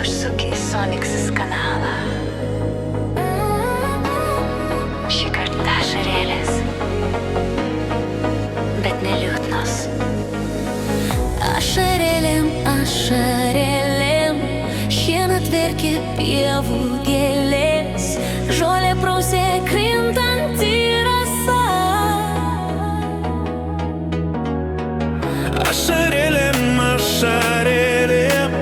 užsuk į Soniksis kanalą. Šį kartą ašarėlės, bet neliūdnos. Ašarėlėm, ašarėlėm, šienat verkia pievų gėlės, žolė prausė krintanti rasa. Ašarėlėm, ašarėlėm,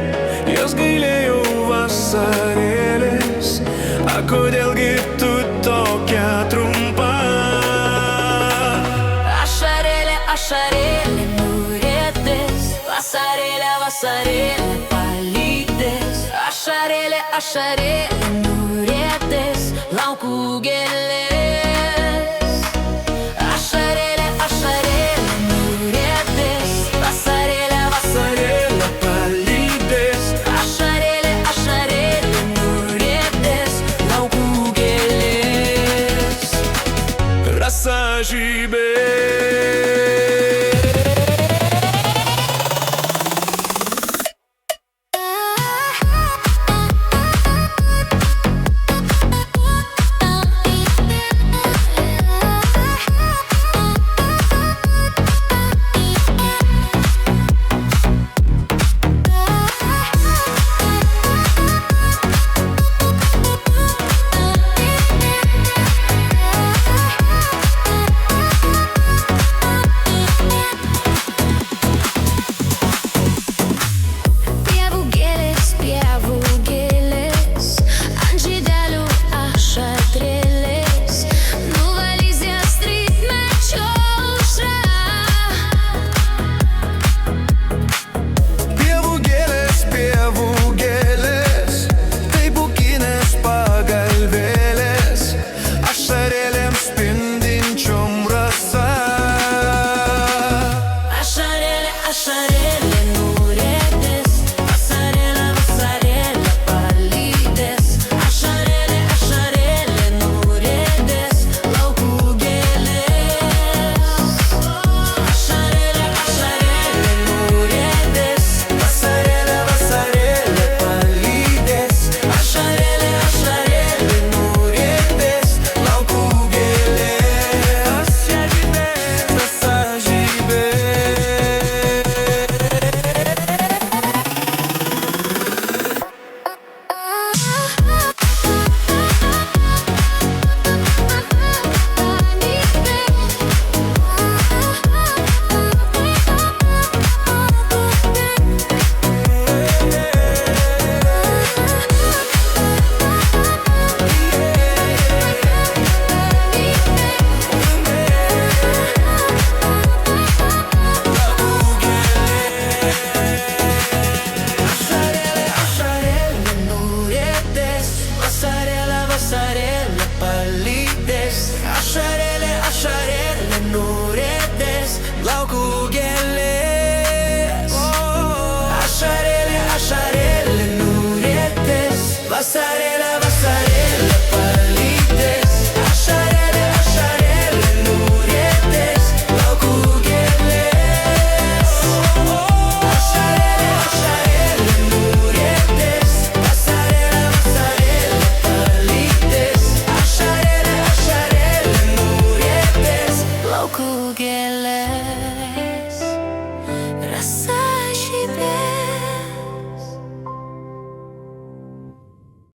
jos gailėjau vasarėlės. A kodėlgi tu tokia trumpa? Ašarėlė, ašarėlė nurėdės, vasarėlė, vasarėlė palydės. Ašarėlė, ašarėlė nurėdės, laukų gėlės. Ašarėlė, ašarėlė nurėdės, vasarėlė, vasarėlė palydės. Ašarėlė, ašarėlė nurėdės, laukų gėlės. Rasa žybė. Ašarėlė,